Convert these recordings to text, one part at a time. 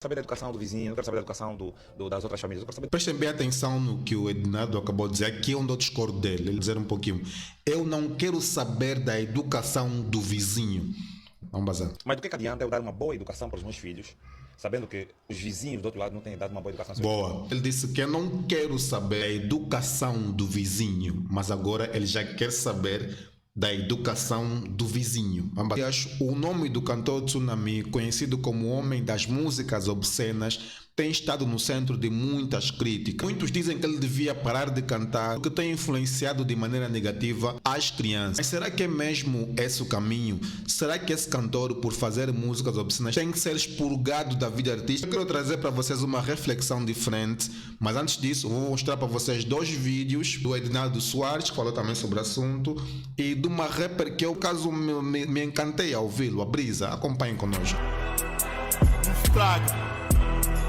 Saber da educação do vizinho, não quero saber da educação das outras famílias, eu quero saber. Prestem bem atenção no que o Ednardo acabou de dizer, aqui é onde eu discordo dele. Ele dizer um pouquinho: eu não quero saber da educação do vizinho. Vamos bazar. Mas do que adianta eu dar uma boa educação para os meus filhos, sabendo que os vizinhos do outro lado não têm dado uma boa educação? Boa. Ele disse que eu não quero saber da educação do vizinho, mas agora ele já quer saber da educação do vizinho. O nome do cantor Tsunami, conhecido como o homem das músicas obscenas, tem estado no centro de muitas críticas. Muitos dizem que ele devia parar de cantar porque tem influenciado de maneira negativa as crianças. Mas será que é mesmo esse o caminho? Será que esse cantor, por fazer músicas obscenas, tem que ser expurgado da vida artística? Eu quero trazer para vocês uma reflexão diferente, mas antes disso vou mostrar para vocês dois vídeos do Ednardo Soares, que falou também sobre o assunto, e de uma rapper que eu, caso me encantei ao ouvi-lo, a Brisa. Acompanhem conosco. Não estraga.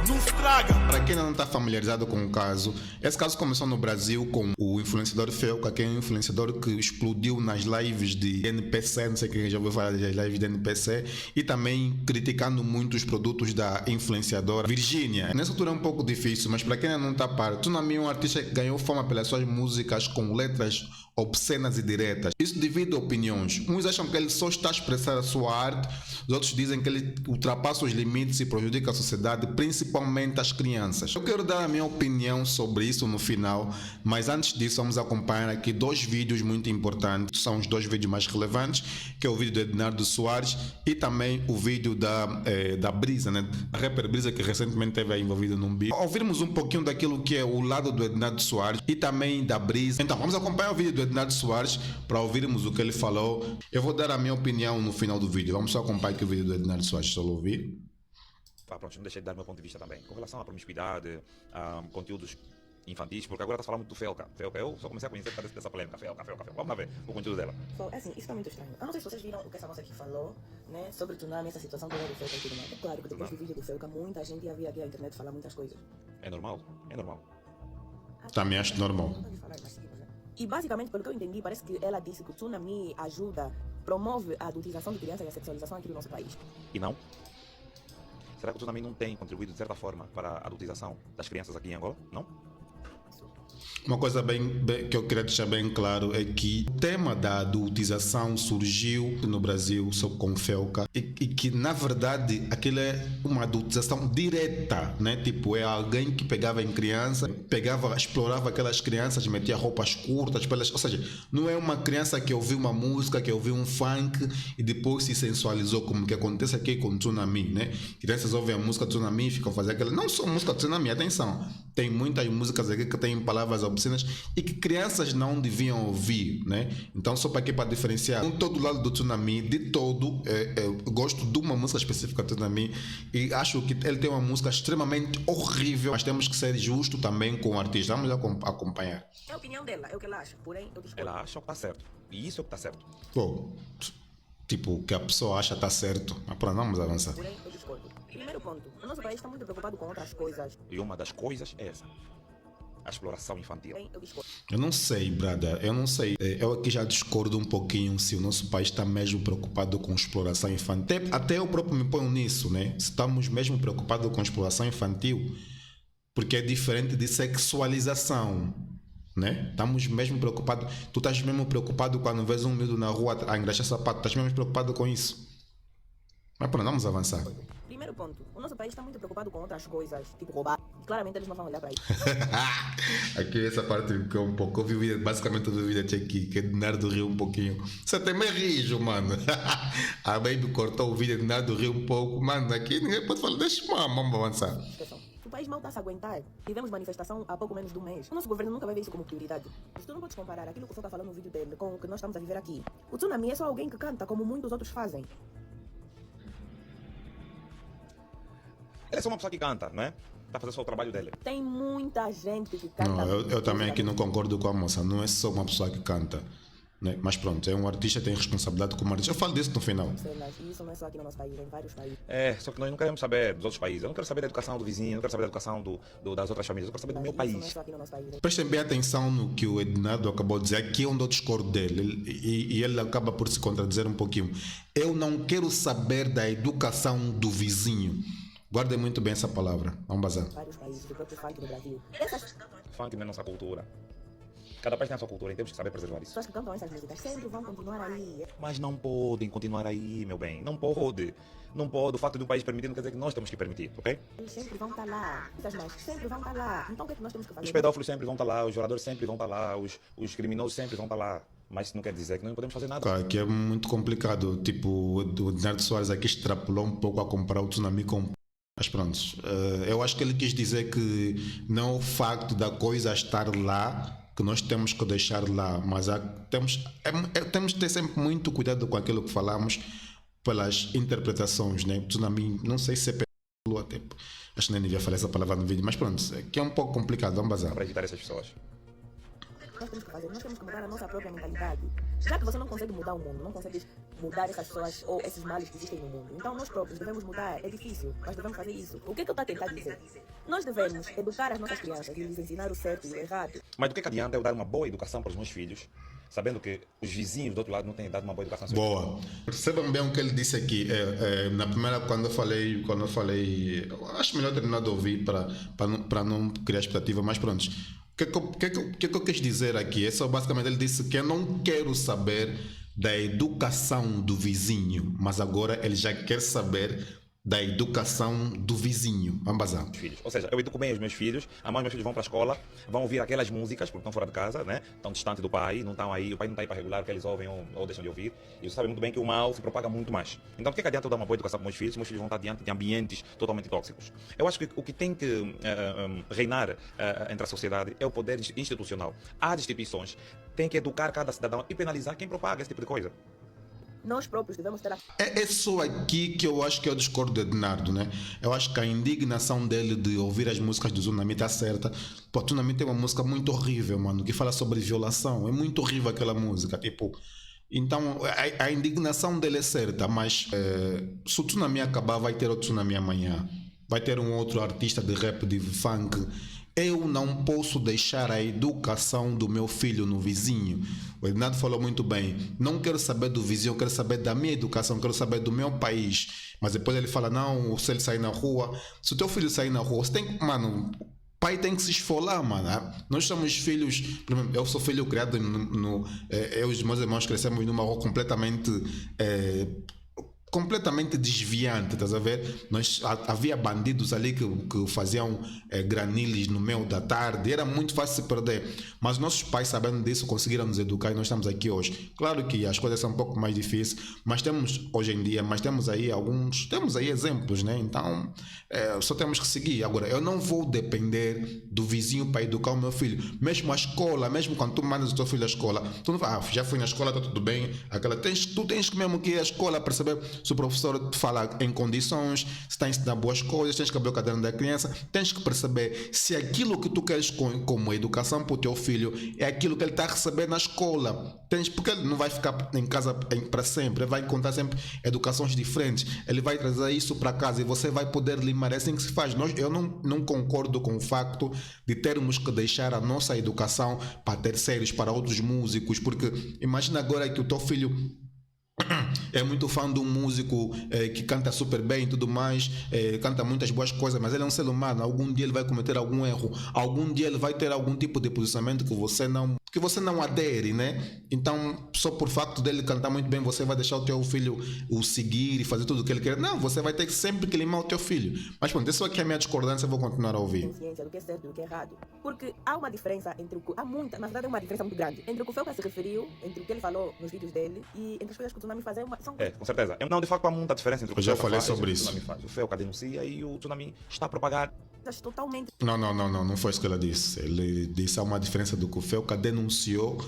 Não estraga! Para quem não está familiarizado com o caso, esse caso começou no Brasil com o influenciador Felca, que é um influenciador que explodiu nas lives de NPC, não sei quem já ouviu falar das lives de NPC, e também criticando muito os produtos da influenciadora Virgínia. Nessa altura é um pouco difícil, mas para quem não está a par, Tsunami é um artista que ganhou fama pelas suas músicas com letras obscenas e diretas. Isso divide opiniões. Uns acham que ele só está a expressar a sua arte, os outros dizem que ele ultrapassa os limites e prejudica a sociedade, principalmente as crianças. Eu quero dar a minha opinião sobre isso no final, mas antes disso vamos acompanhar aqui dois vídeos muito importantes. São os dois vídeos mais relevantes, que é o vídeo do Ednardo Soares e também o vídeo da Brisa, né? A rapper Brisa, que recentemente esteve envolvida num beat. Ouvirmos um pouquinho daquilo que é o lado do Ednardo Soares e também da Brisa. Então vamos acompanhar o vídeo do Ednardo Soares para ouvirmos o que ele falou. Eu vou dar a minha opinião no final do vídeo. Vamos só acompanhar aqui o vídeo do Ednardo Soares, só ouvir. Pronto, não deixei de dar o meu ponto de vista também. Com relação à promiscuidade, a conteúdos infantis, porque agora está falando muito do Felca. Eu só comecei a conhecer por causa dessa polêmica. Felca. Vamos lá ver o conteúdo dela. É assim, isso está muito estranho. Eu não sei se vocês viram o que essa moça aqui falou, né, sobre o Tsunami, essa situação toda do Felca e tudo mais. É claro que depois do vídeo do Felca, muita gente ia vir aqui à internet falar muitas coisas. É normal? É normal. Também acho normal. E basicamente, pelo que eu entendi, parece que ela disse que o Tsunami ajuda, promove a adultização de crianças e a sexualização aqui no nosso país. E não? Será que o Tsunami não tem contribuído de certa forma para a adultização das crianças aqui em Angola? Não? Uma coisa que eu queria deixar bem claro é que o tema da adultização surgiu no Brasil só com Felca e que na verdade aquilo é uma adultização direta, né? Tipo, é alguém que pegava em criança, explorava aquelas crianças, metia roupas curtas, ou seja, não é uma criança que ouviu uma música, que ouviu um funk e depois se sensualizou, como que acontece aqui com Tsunami, né? Crianças ouvem a música Tsunami e ficam fazendo aquela. Não só música Tsunami, atenção, tem muitas músicas aqui que têm palavras obscenas e que crianças não deviam ouvir, né? Então só para aqui para diferenciar todo lado do Tsunami, de todo, eu gosto de uma música específica do Tsunami e acho que ele tem uma música extremamente horrível, mas temos que ser justo também com o artista. Vamos acompanhar. É a opinião dela, é o que ela acha, porém eu discordo. Ela acha que está certo. E isso é o que está certo. Pô, tipo, o que a pessoa acha está certo. Mas pronto, vamos avançar. Porém eu discordo. Primeiro ponto, o nosso país está muito preocupado com outras coisas. E uma das coisas é essa. A exploração infantil. Porém eu discordo. Eu não sei, brother, eu não sei. Eu aqui já discordo um pouquinho se o nosso país está mesmo preocupado com exploração infantil. Até eu próprio me ponho nisso, né? Se estamos mesmo preocupados com exploração infantil, porque é diferente de sexualização, né? Estamos mesmo preocupados. Tu estás mesmo preocupado quando vês um miúdo na rua a engraxar sapato, estás mesmo preocupado com isso. Mas pronto, vamos avançar. Primeiro ponto, o nosso país está muito preocupado com outras coisas, tipo roubar. E claramente eles não vão olhar para isso. Aqui essa parte que um pouco, eu vi o vídeo, basicamente eu vi o vídeo aqui, que Ednardo riu um pouquinho. Você também rijo, mano. A Baby cortou o vídeo, Ednardo riu um pouco. Mano, aqui ninguém pode falar, deixa vamos avançar. O país mal está a se aguentar. Tivemos manifestação há pouco menos de um mês. O nosso governo nunca vai ver isso como prioridade. Mas tu não podes comparar aquilo que o Foca falou no vídeo dele com o que nós estamos a viver aqui. O Tsunami é só alguém que canta, como muitos outros fazem. Ele é só uma pessoa que canta, não é? Está a fazer só o trabalho dele. Tem muita gente que canta. Não, eu também aqui não concordo com a moça. Não é só uma pessoa que canta, né? Mas pronto, é um artista, tem responsabilidade como artista. Eu falo disso no final. E isso não é só aqui no nosso país, é em vários países. É, só que nós não queremos saber dos outros países. Eu não quero saber da educação do vizinho, eu não quero saber da educação das outras famílias. Eu quero saber do meu Isso não é país. só aqui no nosso país. Prestem bem atenção no que o Ednardo acabou de dizer, aqui é onde eu discordo dele, e ele acaba por se contradizer um pouquinho. Eu não quero saber da educação do vizinho. Guardem muito bem essa palavra. Vamos bazar. vários países, do próprio funk no Brasil. Essas Funk não é nossa cultura. Cada país tem a sua cultura e temos que saber preservar isso. pessoas que cantam essas músicas sempre vão continuar aí. Mas não podem continuar aí, meu bem. Não pode. Não pode. O facto de um país permitir não quer dizer que nós temos que permitir, ok? Eles sempre vão estar lá. Essas mais sempre vão estar lá. Então o que é que nós temos que fazer? Os pedófilos sempre vão estar lá, os violadores sempre vão estar lá, os criminosos sempre vão estar lá. Mas isso não quer dizer que não podemos fazer nada. Claro que é muito complicado. Tipo, o Dinardo Soares aqui extrapolou um pouco a comparar o tsunami com. Mas pronto, eu acho que ele quis dizer que não é o facto da coisa estar lá que nós temos que deixar lá, mas temos que ter sempre muito cuidado com aquilo que falamos pelas interpretações, né? Tsunami, não sei se é pelo tempo. Acho que nem devia falar essa palavra no vídeo, mas pronto, que é um pouco complicado, vamos bazar. Para evitar essas pessoas. Nós temos que fazer, nós temos que mudar a nossa própria mentalidade. Já que você não consegue mudar o mundo, não consegue mudar essas pessoas ou esses males que existem no mundo. Então nós próprios devemos mudar. É difícil, mas devemos fazer isso. O que é que eu estou a tentar dizer? Nós devemos educar as nossas crianças e lhes ensinar o certo e o errado. Mas do que adianta eu dar uma boa educação para os meus filhos, sabendo que os vizinhos do outro lado não têm dado uma boa educação aos seus filhos? Boa. Percebam bem o que ele disse aqui. Na primeira, quando eu falei, eu acho melhor terminar de ouvir para não criar expectativa, mas pronto. O que eu quis dizer aqui é só basicamente ele disse que eu não quero saber da educação do vizinho, mas agora ele já quer saber da educação do vizinho. Vamos bazar. Filhos. Ou seja, eu educo bem os meus filhos, a mãe dos meus filhos vão para a escola, vão ouvir aquelas músicas, porque estão fora de casa, né? Estão distantes do pai, não estão aí, o pai não está aí para regular o que eles ouvem ou deixam de ouvir. E você sabe muito bem que o mal se propaga muito mais. Então, o que adianta eu dar uma boa educação para os meus filhos vão estar diante de ambientes totalmente tóxicos. Eu acho que o que tem que reinar entre a sociedade é o poder institucional. As instituições têm que educar cada cidadão e penalizar quem propaga esse tipo de coisa. Nós próprios devemos ter a É só aqui que eu acho que eu discordo de Ednardo, né? Eu acho que a indignação dele de ouvir as músicas do Tsunami tá certa. Pô, Tsunami tem uma música muito horrível, mano, que fala sobre violação. É muito horrível aquela música, tipo. Então, a indignação dele é certa, mas se o Tsunami acabar, vai ter outro Tsunami amanhã. Vai ter um outro artista de rap, de funk. Eu não posso deixar a educação do meu filho no vizinho. O Ednardo falou muito bem. Não quero saber do vizinho, eu quero saber da minha educação, quero saber do meu país. Mas depois ele fala, não, se ele sair na rua... Se o teu filho sair na rua, você tem que... Mano, pai tem que se esfolar, mano. Nós somos filhos... Eu sou filho criado eu e os meus irmãos crescemos numa rua completamente desviante, estás a ver? Havia bandidos ali que faziam graniles no meio da tarde, era muito fácil se perder, mas nossos pais, sabendo disso, conseguiram nos educar e nós estamos aqui hoje. Claro que as coisas são um pouco mais difíceis, mas temos hoje em dia, temos aí exemplos, né? Então só temos que seguir. Agora, eu não vou depender do vizinho para educar o meu filho, mesmo a escola, mesmo quando tu mandas o teu filho à escola, tu não vai, já fui na escola, está tudo bem, tu tens que mesmo que ir à escola para saber se o professor te fala em condições, se está a ensinar boas coisas, tens que abrir o caderno da criança, tens que perceber se aquilo que tu queres como educação para o teu filho é aquilo que ele está a receber na escola. Porque ele não vai ficar em casa para sempre, ele vai encontrar sempre educações diferentes, ele vai trazer isso para casa e você vai poder limar. É assim que se faz. Eu não concordo com o facto de termos que deixar a nossa educação para terceiros, para outros músicos, porque imagina agora que o teu filho é muito fã de um músico que canta super bem e tudo mais, canta muitas boas coisas, mas ele é um ser humano. Algum dia ele vai cometer algum erro, algum dia ele vai ter algum tipo de posicionamento que você não adere, né? Então, só por facto dele cantar muito bem, você vai deixar o teu filho o seguir e fazer tudo o que ele quer? Não, você vai ter que sempre que limar o teu filho. Mas pronto, isso aqui é a minha discordância, eu vou continuar a ouvir. consciência do que é certo e do que é errado. Porque há uma diferença entre o que... Há muita, na verdade é uma diferença muito grande entre o que o Felca se referiu, entre o que ele falou nos vídeos dele e entre as coisas que o Tsunami faz. São... Com certeza. Não, de facto há muita diferença entre o que Eu já o Felca falei faz e o sobre que o isso. Tsunami faz. O Felca denuncia e o Tsunami está a propagar. coisas totalmente... Não foi isso que ela disse. Ele disse há uma diferença do que o Felca denunciou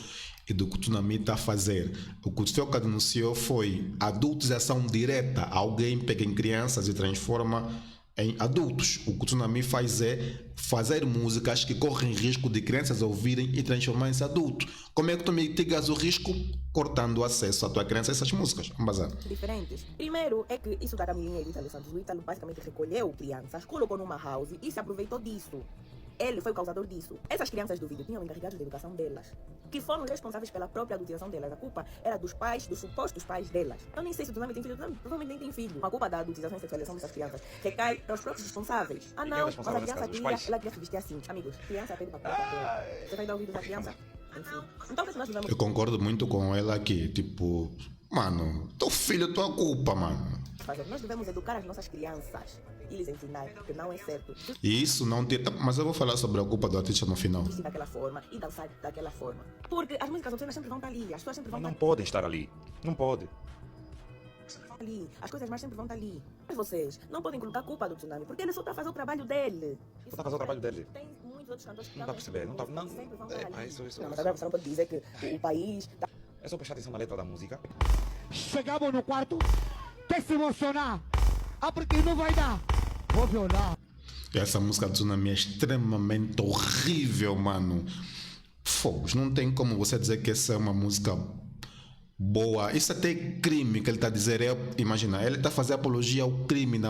e do que o Tsunami está a fazer. O que o Felca denunciou foi a adultização direta. Alguém pega em crianças e transforma em adultos. O que o Tsunami faz é fazer músicas que correm risco de crianças ouvirem e transformarem-se em adultos. Como é que tu mitigas o risco? Cortando o acesso à tua criança a essas músicas. Vamos bazar. diferentes. Primeiro é que isso da Camilinha e do Ítalo Santos. O Ítalo basicamente recolheu crianças, colocou numa house e se aproveitou disso. Ele foi o causador disso. Essas crianças do vídeo tinham encarregados da educação delas, que foram responsáveis pela própria adultização delas. A culpa era dos pais, dos supostos pais delas. Eu nem sei se o Tsunami tem filho, provavelmente nem tem filho. A culpa da adultização e sexualização dessas crianças recai para os próprios responsáveis. Ah quem é não, o mas a responsável nesse criança caso? Os queria, pais? ela queria se vestir assim. Amigos, criança pede para papel. Você vai dar ouvidos à criança? Enfim. Então, o que nós devemos Eu concordo muito com ela aqui, tipo, mano, teu filho é tua culpa, mano. fazer? Nós devemos educar as nossas crianças e lhes ensinar que não é certo E isso não tem. Mas eu vou falar sobre a culpa do artista no final. vestir daquela forma e dançar daquela forma. Porque as músicas obscenas sempre vão estar ali, as pessoas sempre vão Mas não estar podem estar ali. Não pode. ali, as coisas mais sempre vão estar ali. Mas vocês não podem colocar a culpa do Tsunami, porque ele só está a fazer o trabalho dele. Só tá fazendo o trabalho dele. Tem muitos outros cantores que Não tá a perceber, não tá- não- sempre vão é, estar pá, ali. isso- Não, mas agora você não pode dizer que o país tá É só prestar atenção na letra da música. Chegamos no quarto, quer se emocionar? Ah, porque não vai dar. Vou violar. Essa música do Tsunami é extremamente horrível, mano. Fogos, não tem como você dizer que essa é uma música boa. Isso até é crime que ele está a dizer. Imagina, ele está a fazer apologia ao crime,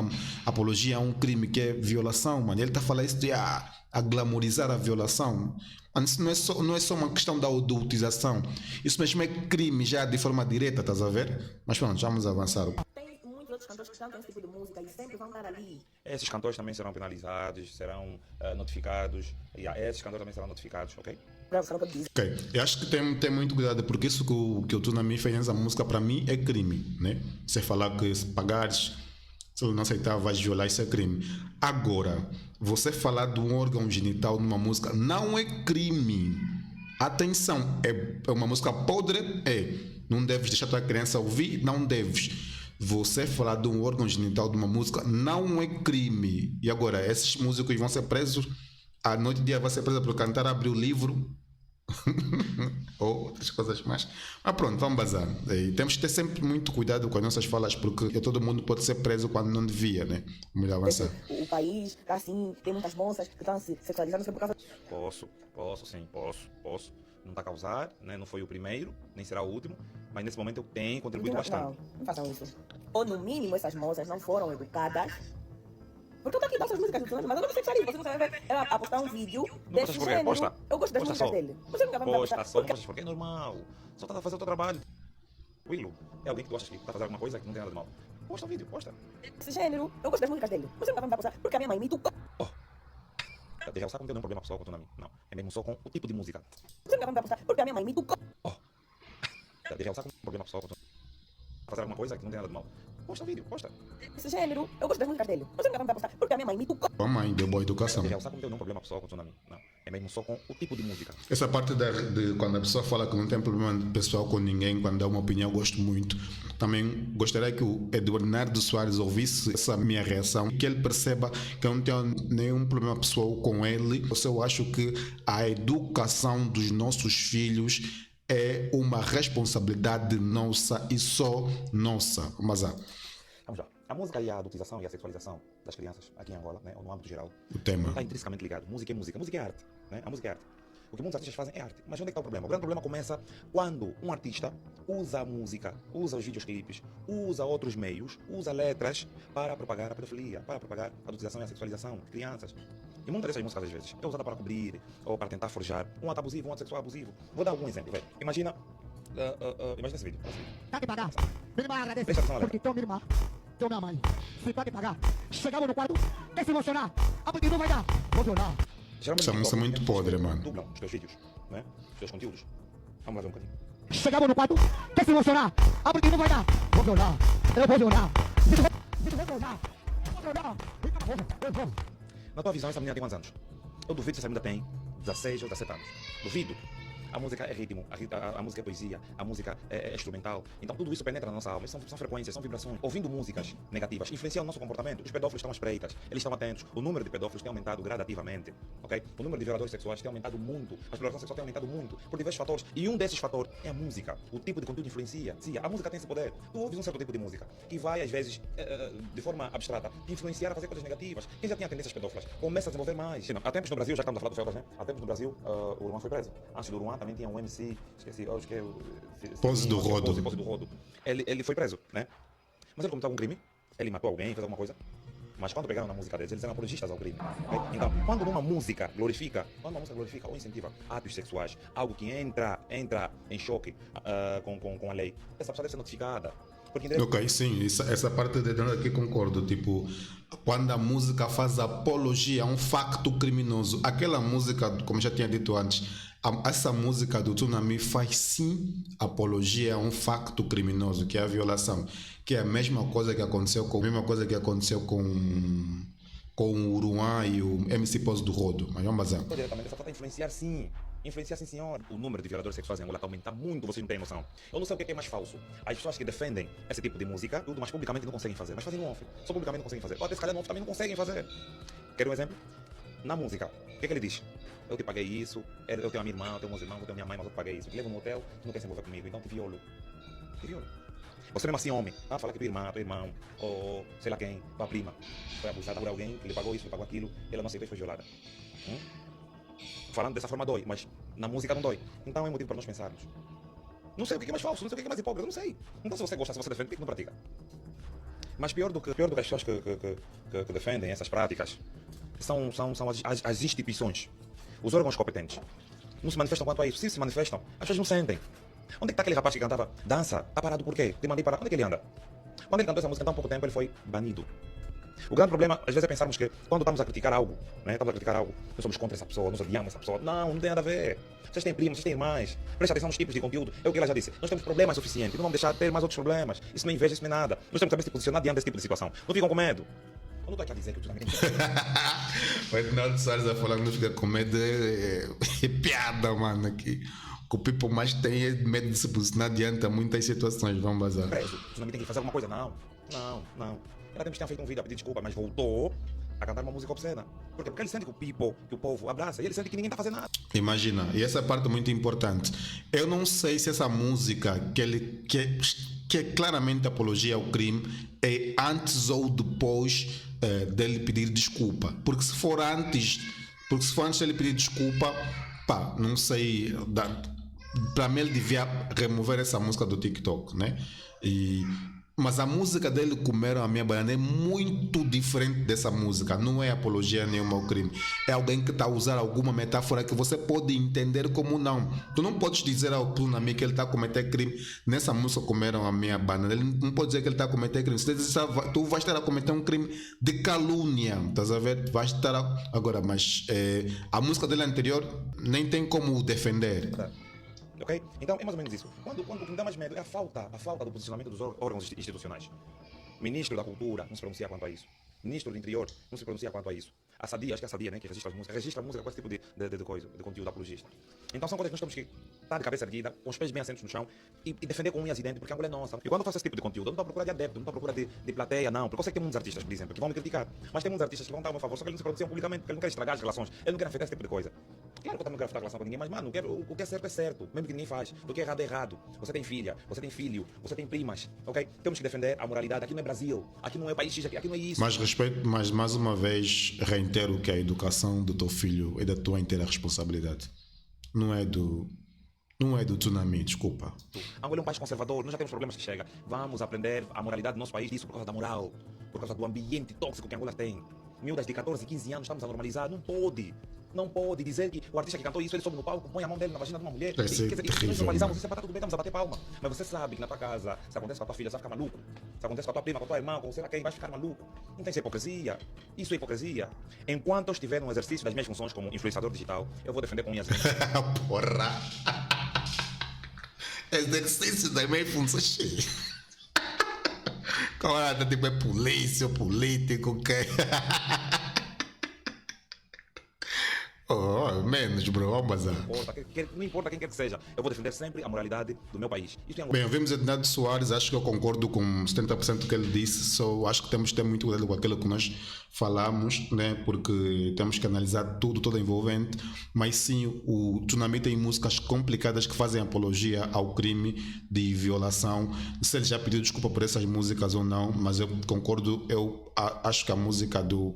apologia a um crime que é violação, mano. Ele está a falar isso de a glamorizar a violação. Mano, isso não é só uma questão da adultização. Isso mesmo é crime já de forma direta, estás a ver? Mas pronto, vamos avançar. tem muitos outros cantores que cantam esse tipo de música e sempre vão estar ali. Esses cantores também serão penalizados, serão notificados. Esses cantores também serão notificados, ok? Agora você não pode dizer Ok, eu acho que tem muito cuidado, porque isso que o Tsunami fez nessa música, para mim, é crime, né? Você falar que se pagares, se ele não aceitar, vais violar, isso é crime. Agora, você falar de um órgão genital numa música não é crime. Atenção, é uma música podre? É. Não deves deixar tua criança ouvir? Não deves. Você falar de um órgão genital de uma música não é crime. E agora, esses músicos vão ser presos, à noite e dia vai ser preso por cantar, abrir o livro, ou outras coisas mais. Mas pronto, vamos bazar. E temos que ter sempre muito cuidado com as nossas falas, porque todo mundo pode ser preso quando não devia, né? Melhor avançar. que o país está assim, tem muitas moças que estão se sexualizando só por causa Posso, sim, posso. Não está a causar, né? Não foi o primeiro, nem será o último, mas nesse momento eu tenho contribuído bastante. Não façam isso. Ou no mínimo essas moças não foram educadas. Porque eu tô aqui dando essas músicas do Tsunami, mas eu não me sexualizo. Você não vai ver ela a postar um vídeo desse postas por quê? gênero. Posta. Eu gosto das Posta músicas só. dele. Você nunca vai me dar Posta, postar. só não Porque postas porque é normal. Só está a fazer o teu trabalho. Tranquilo. É alguém que tu achas que está a fazer alguma coisa que não tem nada de mal. Posta o vídeo, posta. esse gênero, eu gosto das músicas dele. Você nunca vai me dar postar. Porque a minha mãe me educou. Deixa eu saber, não tem nenhum problema só com o Tsunami. Não. É mesmo só com o tipo de música. Você nunca vai me dar postar. Porque a minha mãe me educou. Deixa eu saber, não tem problema só com o Tsunami. Fazer alguma coisa que não tem nada de mal. Posta o vídeo, posta. esse gênero, eu gosto das músicas dele. Você nunca vai me dar postar. Porque a minha mãe me educou. A mãe deu boa educação. Deixa eu saber, não tem nenhum problema só com o Tsunami. Não. É mesmo só com o tipo de música. Essa parte de quando a pessoa fala que não tem problema pessoal com ninguém, quando dá uma opinião, eu gosto muito. Também gostaria que o Eduardo Soares ouvisse essa minha reação, que ele perceba que eu não tenho nenhum problema pessoal com ele. Eu acho que a educação dos nossos filhos é uma responsabilidade nossa e só nossa. Mas Vamos lá. A música e a adultização e a sexualização das crianças aqui em Angola, né, ou no âmbito geral, o tema. está intrinsecamente ligado. Música é música. Música é arte. Né? A música é arte. O que muitos artistas fazem é arte. Mas onde é que está o problema? O grande problema começa quando um artista usa a música, usa os videoclipes, usa outros meios, usa letras para propagar a pedofilia, para propagar a adultização e a sexualização de crianças. E muitas dessas músicas, às vezes, é usada para cobrir ou para tentar forjar um ato abusivo, um ato sexual abusivo. Vou dar algum exemplo, velho. Imagina esse vídeo. Olha esse vídeo. Tá que pagar. Minha irmã agradece. Presta atenção, Porque teu minha irmã, teu minha mãe. Se pode pagar. Chegamos no quarto, quer se emocionar? Ah, porque não vai dar. Vou violar. Geralmente, Essa música é muito podre, mano. dublam os teus vídeos, né? Os teus conteúdos. Vamos lá ver um bocadinho. Chegamos no quarto, quer se emocionar? Ah, porque não vai dar. Vou violar. Eu vou violar. Vou violar. Vou violar. Eu vou. Na tua visão, essa menina tem quantos anos? Eu duvido se essa menina tem 16 ou 17 anos. Duvido. A música é ritmo, a música é poesia, a música é instrumental. Então tudo isso penetra na nossa alma. São frequências, são vibrações. Ouvindo músicas negativas influenciam o nosso comportamento. Os pedófilos estão às espreitas, eles estão atentos. O número de pedófilos tem aumentado gradativamente. Ok? O número de violadores sexuais tem aumentado muito. A exploração sexual tem aumentado muito. Por diversos fatores. E um desses fatores é a música. O tipo de conteúdo influencia. Sim, a música tem esse poder. Tu ouves um certo tipo de música que vai, às vezes, de forma abstrata, te influenciar a fazer coisas negativas. Quem já tinha tendências pedófilas começa a desenvolver mais. Há tempos no Brasil, já que estamos a falar do Feltas, né? Há tempos no Brasil, o Luan foi preso. Antes do Luan também tinha um MC. Esqueci, acho que é o... Pose do Rodo. Pose do Rodo. Ele foi preso, né? Mas ele cometeu algum crime? Ele matou alguém, fez alguma coisa? Mas quando pegaram na música deles, eles eram apologistas ao crime. Ok? Então, quando uma música glorifica ou incentiva atos sexuais, algo que entra em choque com a lei, essa pessoa deve ser notificada. Porque Ok, sim, essa parte de dentro aqui concordo. Tipo, quando a música faz apologia a um facto criminoso, aquela música, como já tinha dito antes, essa música do Tsunami faz sim apologia a um facto criminoso, que é a violação, que é a mesma coisa que aconteceu com o Uruan e o MC Pose do Rodo. Mas vamos bazar. diretamente essa falta influenciar sim, senhor. O número de violadores sexuais em Angola está aumentando muito, vocês não têm noção. Eu não sei o que é mais falso. As pessoas que defendem esse tipo de música, tudo, mas publicamente não conseguem fazer. Mas fazem no off. Só publicamente não conseguem fazer. Ou até se calhar no off também não conseguem fazer. Quer um exemplo? Na música, o que é que ele diz? Eu te paguei isso, eu tenho a minha irmã, eu tenho meus irmãos, eu tenho minha mãe, mas eu te paguei isso. Te levo no hotel, tu não quer se envolver comigo, então te violo. Te violo. Você mesmo assim, homem, fala que tua irmã, teu irmão, ou sei lá quem, tua prima, foi abusada por alguém, que lhe pagou isso, lhe pagou aquilo, ela não aceitou e foi violada. Falando dessa forma dói, mas na música não dói. Então é motivo para nós pensarmos. Não sei o que é mais falso, não sei o que é mais hipócrita, não sei. Então se você gosta, se você defende, por que não pratica? Mas pior do que as pessoas que defendem essas práticas são as instituições, os órgãos competentes. Não se manifestam quanto a isso. Se manifestam, as pessoas não sentem. Onde é que está aquele rapaz que cantava dança? Está parado por quê? Te mandei parar. Onde é que ele anda? Quando ele cantou essa música em tão pouco tempo, ele foi banido. O grande problema, às vezes, é pensarmos que quando estamos a criticar algo, nós somos contra essa pessoa, nós odiamos essa pessoa. Não tem nada a ver. Vocês têm primos, vocês têm irmãs. Presta atenção nos tipos de conteúdo. É o que ela já disse. Nós temos problemas suficientes. Não vamos deixar de ter mais outros problemas. Isso não é inveja, isso não é nada. Nós temos que saber se posicionar diante desse tipo de situação. Não ficam com medo. Eu não estou aqui a dizer que o Tsunami tem que... O Ednaldo Soares a falar que não fica com medo é piada, mano, aqui. O que o people mais tem é medo de se posicionar diante a muitas situações. Vamos bazar. Preso. O Tsunami tem que fazer alguma coisa? Não. Ela tinha feito um vídeo a pedir desculpa, mas voltou a cantar uma música obscena. Por quê? Porque ele sente que o povo abraça e ele sente que ninguém está fazendo nada. Imagina, e essa parte é muito importante. Eu não sei se essa música que é claramente apologia ao crime é antes ou depois dele pedir desculpa. Porque se for antes dele pedir desculpa, pá, não sei. Para mim ele devia remover essa música do TikTok, né? Mas a música dele, Comeram a Minha Banana, é muito diferente dessa música. Não é apologia nenhuma ao crime. É alguém que está a usar alguma metáfora que você pode entender como não. Tu não podes dizer ao Tsunami que ele está a cometer crime. Nessa música, Comeram a Minha Banana, ele não pode dizer que ele está a cometer crime. Tu vais estar a cometer um crime de calúnia. Estás a ver? Vais estar Agora, mas a música dele anterior nem tem como o defender. Ok? Então é mais ou menos isso. Quando o que me dá mais medo é a falta do posicionamento dos órgãos institucionais. O ministro da Cultura não se pronuncia quanto a isso. O ministro do Interior não se pronuncia quanto a isso. A Sadia, acho que é a Sadia, né, que registra a música com esse tipo de conteúdo apologista. Então são coisas que nós temos que estar de cabeça erguida, com os pés bem assentos no chão e defender com unhas e dentes, porque a Angola é nossa. E quando eu faço esse tipo de conteúdo, eu não estou à procura de adepto, não estou à procura de plateia, não. Porque eu sei que tem muitos artistas, por exemplo, que vão me criticar. Mas tem muitos artistas que vão estar ao meu favor, só que eles não se pronunciam publicamente, porque eles não querem estragar as relações, eles não querem afetar esse tipo de coisa. Claro que eu também não quero afetar a relação com ninguém, mas mano, o que é certo, mesmo que ninguém faz. O que é errado é errado. Você tem filha, você tem filho, você tem primas, ok? Temos que defender a moralidade. Aqui não é Brasil, aqui não é país X, aqui não é isso. Mas respeito, mas mais uma vez reitero que a educação do teu filho é da tua inteira responsabilidade. Não é do Tsunami, desculpa. Angola é um país conservador, nós já temos problemas que chega. Vamos aprender a moralidade do nosso país, isso por causa da moral, por causa do ambiente tóxico que Angola tem. Miúdas de 14, 15 anos estamos a normalizar, não pode dizer que o artista que cantou isso, ele sobe no palco, põe a mão dele na vagina de uma mulher. Quer dizer, nós normalizamos, isso é para tudo bem, estamos a bater palma. Mas você sabe que na tua casa, se acontece com a tua filha, você vai ficar maluco. Se acontece com a tua prima, com a tua irmã, com sei lá quem, vai ficar maluco. Não tem essa hipocrisia. Isso é hipocrisia. Enquanto eu estiver no exercício das minhas funções como influenciador digital, eu vou defender com unhas. Porra! Exercício das minhas funções. Claro, tipo, é polícia, político, que... menos, bro, vamos bazar. Não importa quem quer que seja, eu vou defender sempre a moralidade do meu país. Bem, ouvimos Ednaldo Soares, acho que eu concordo com 70% do que ele disse, só acho que temos que ter muito cuidado com aquilo que nós falamos, né? Porque temos que analisar toda envolvente, mas sim, o Tsunami tem músicas complicadas que fazem apologia ao crime de violação. Se ele já pediu desculpa por essas músicas ou não, mas eu concordo, eu acho que a música do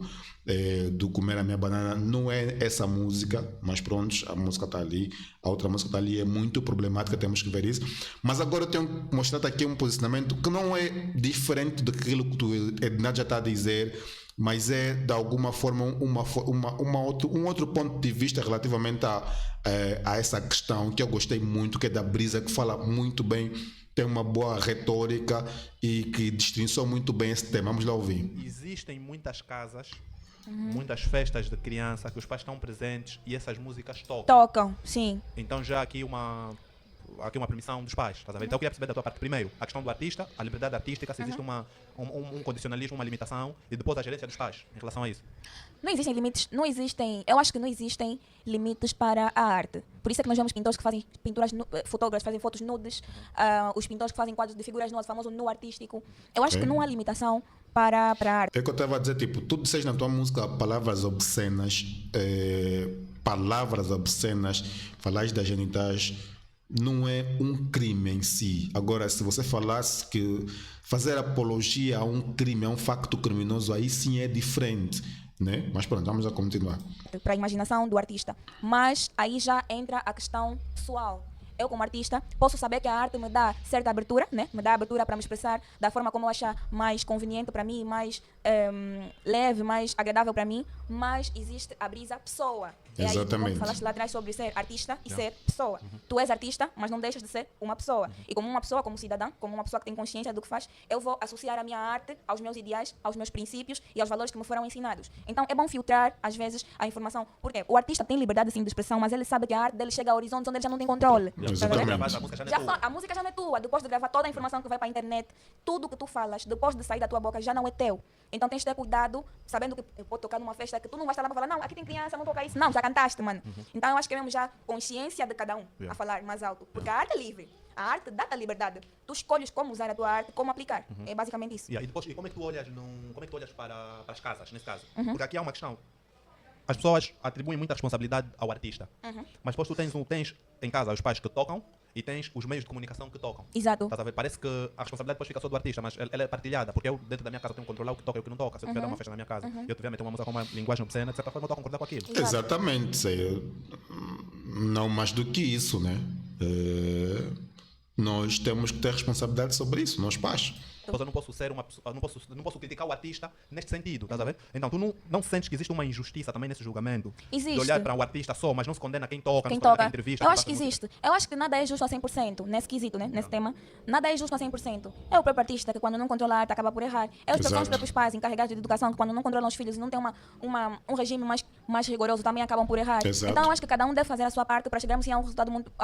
Comer a Minha Banana não é essa música, mas pronto, a música está ali, a outra música está ali, é muito problemática, temos que ver isso. Mas agora eu tenho que mostrar aqui um posicionamento que não é diferente daquilo que o Ednaldo já está a dizer mas é de alguma forma um outro ponto de vista relativamente a essa questão que eu gostei muito, que é da Brisa, que fala muito bem, tem uma boa retórica e que destrinçou muito bem esse tema. Vamos lá ouvir. Existem muitas casas, muitas festas de criança que os pais estão presentes e essas músicas tocam. Tocam, sim. Então já há aqui uma permissão dos pais, estás a ver? Então eu queria perceber da tua parte primeiro a questão do artista, a liberdade artística, se existe um condicionalismo, uma limitação, e depois a gerência dos pais em relação a isso. Não existem limites, eu acho que não existem limites para a arte. Por isso é que nós vemos pintores que fazem pinturas, fotógrafos fazem fotos nudes, os pintores que fazem quadros de figuras nuas, famoso nu artístico. Eu acho que não há limitação para a arte. É que eu estava a dizer, tipo, tu disseste na tua música palavras obscenas, falaste das genitais, não é um crime em si. Agora, se você falasse que fazer apologia a um crime, a um facto criminoso, aí sim é diferente, né? Mas pronto, vamos a continuar. Para a imaginação do artista. Mas aí já entra a questão pessoal. Eu, como artista, posso saber que a arte me dá certa abertura, né? Me dá abertura para me expressar da forma como eu achar mais conveniente para mim, mais leve, mais agradável para mim, mas existe a Brisa pessoa. Exatamente. Aí, falaste lá atrás sobre ser artista e ser pessoa. Tu és artista, mas não deixas de ser uma pessoa. E como uma pessoa, como cidadã, como uma pessoa que tem consciência do que faz, eu vou associar a minha arte aos meus ideais, aos meus princípios e aos valores que me foram ensinados. Então é bom filtrar, às vezes, a informação. Porque o artista tem liberdade assim, de expressão, mas ele sabe que a arte dele chega a horizontes onde ele já não tem controle. Exatamente. A música já não é tua. Depois de gravar toda a informação que vai para a internet, tudo que tu falas, depois de sair da tua boca, já não é teu. Então tens de ter cuidado, sabendo que eu vou tocar numa festa que tu não vais estar lá para falar, não, aqui tem criança, não toca isso. Não, já cantaste, mano. Então eu acho que é mesmo já consciência de cada um a falar mais alto. Porque a arte é livre. A arte dá-te a liberdade. Tu escolhes como usar a tua arte, como aplicar. É basicamente isso. E depois, como é que tu olhas, para as casas, nesse caso? Porque aqui há uma questão. As pessoas atribuem muita responsabilidade ao artista. Mas depois tu tens em casa os pais que tocam e tens os meios de comunicação que tocam. Exato. Estás a ver? Parece que a responsabilidade depois fica só do artista, mas ela é partilhada, porque eu dentro da minha casa tenho que controlar o que toca e o que não toca. Se eu tiver uma festa na minha casa e eu tiver meter uma música com uma linguagem obscena, de certa forma eu estou a concordar com aquilo. Exatamente. Não mais do que isso, né? Nós temos que ter responsabilidade sobre isso, nós pais. Eu não posso ser uma pessoa, não posso criticar o artista neste sentido, estás a ver? Então tu não sentes que existe uma injustiça também nesse julgamento? Existe. De olhar para o artista só, mas não se condena quem toca, Quem não se condena toca. quem entrevista. Eu quem acho que faz música. existe. Eu acho que nada é justo a 100% nesse quesito, né? Nesse tema. Nada é justo a 100%. É o próprio artista que quando não controla a arte acaba por errar. São os próprios pais encarregados de educação que quando não controlam os filhos e não tem um regime mais rigoroso também acabam por errar. Exato. Então eu acho que cada um deve fazer a sua parte para chegarmos a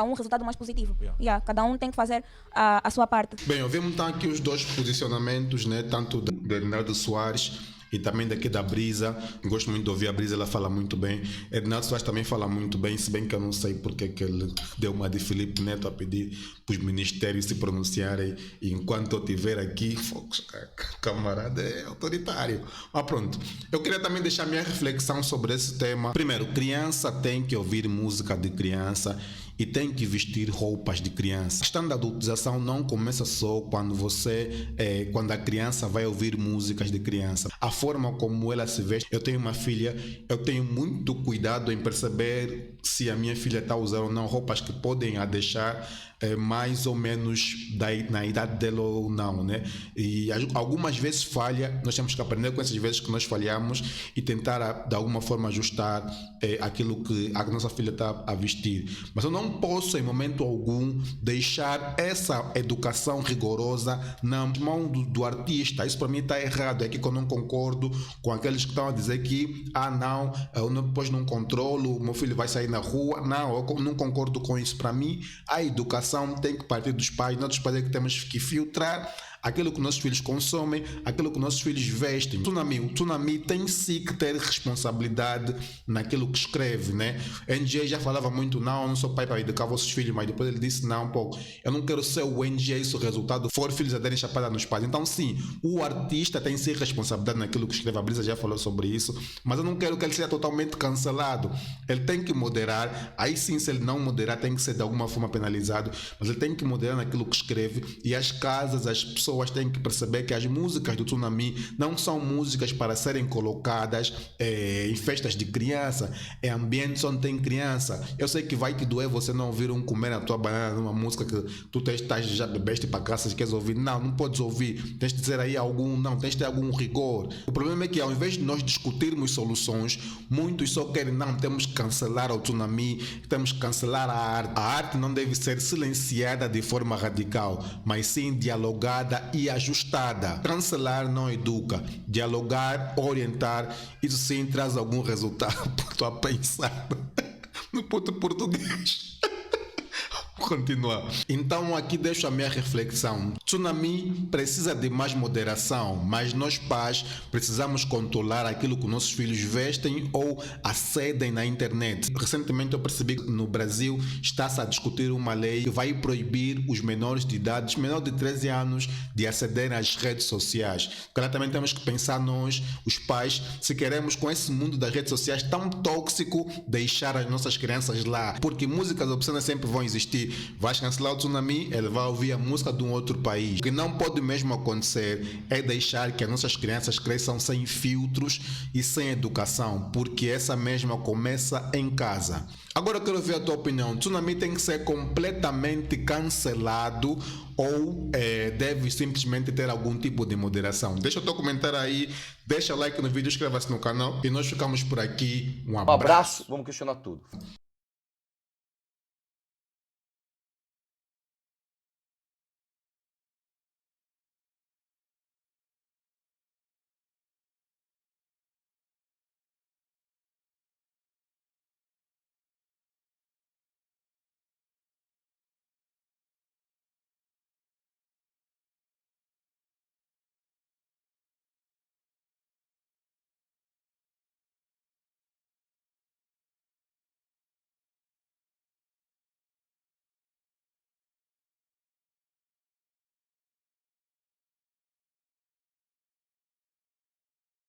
um resultado mais positivo. Cada um tem que fazer a sua parte. Bem, ouvimos então aqui os dois posicionamentos, né? Tanto do Ednardo Soares e também daqui da Brisa. Gosto muito de ouvir a Brisa, ela fala muito bem. Ednardo Soares também fala muito bem, se bem que eu não sei porque que ele deu uma de Filipe Neto a pedir para os ministérios se pronunciarem, e enquanto eu estiver aqui, camarada é autoritário. Mas pronto, eu queria também deixar minha reflexão sobre esse tema. Primeiro, criança tem que ouvir música de criança e tem que vestir roupas de criança. A questão da adultização não começa só quando quando a criança vai ouvir músicas de criança. A forma como ela se veste. Eu tenho uma filha, eu tenho muito cuidado em perceber se a minha filha está usando ou não roupas que podem a deixar mais ou menos na idade dela ou não, né? E algumas vezes falha, nós temos que aprender com essas vezes que nós falhamos e tentar de alguma forma ajustar aquilo que a nossa filha está a vestir. Mas eu não posso em momento algum deixar essa educação rigorosa na mão do artista. Isso para mim está errado. É aqui que eu não concordo com aqueles que estão a dizer que eu depois não controlo, meu filho vai sair na rua. Não, eu não concordo com isso. Para mim, a educação tem que partir dos pais. Nós pais é que temos que filtrar aquilo que nossos filhos consomem, aquilo que nossos filhos vestem. O Tsunami tem sim que ter responsabilidade naquilo que escreve, né? NJ já falava muito, não sou pai para educar vossos filhos, mas depois ele disse, eu não quero ser o NJ se o resultado for filhos a darem chapada nos pais. Então sim, o artista tem sim responsabilidade naquilo que escreve. A Brisa já falou sobre isso, mas eu não quero que ele seja totalmente cancelado. Ele tem que moderar, aí sim, se ele não moderar, tem que ser de alguma forma penalizado, mas ele tem que moderar naquilo que escreve, e as casas, as pessoas pessoas têm que perceber que as músicas do Tsunami não são músicas para serem colocadas em festas de criança, em ambientes onde tem criança. Eu sei que vai te doer você não ouvir um comer a tua banana numa música que tu já bebeste para casa e queres ouvir. Não podes ouvir. Tens de dizer aí tens de ter algum rigor. O problema é que ao invés de nós discutirmos soluções, muitos só querem, temos que cancelar o Tsunami, temos que cancelar a arte. A arte não deve ser silenciada de forma radical, mas sim dialogada e ajustada. Cancelar não educa. Dialogar, orientar, isso sim traz algum resultado. Estou a pensar no puto português. Continuar. Então aqui deixo a minha reflexão. Tsunami precisa de mais moderação, mas nós pais precisamos controlar aquilo que nossos filhos vestem ou acedem na internet. Recentemente eu percebi que no Brasil está-se a discutir uma lei que vai proibir os menores de idade, menores de 13 anos, de acederem às redes sociais. Claro, também temos que pensar nós, os pais, se queremos com esse mundo das redes sociais tão tóxico, deixar as nossas crianças lá. Porque músicas obscenas sempre vão existir. Vais cancelar o Tsunami, ele vai ouvir a música de um outro país. O que não pode mesmo acontecer é deixar que as nossas crianças cresçam sem filtros e sem educação, porque essa mesma começa em casa. Agora eu quero ver a tua opinião. Tsunami tem que ser completamente cancelado ou deve simplesmente ter algum tipo de moderação? Deixa o teu comentário aí, deixa o like no vídeo, inscreva-se no canal e nós ficamos por aqui. Um Um abraço, vamos questionar tudo.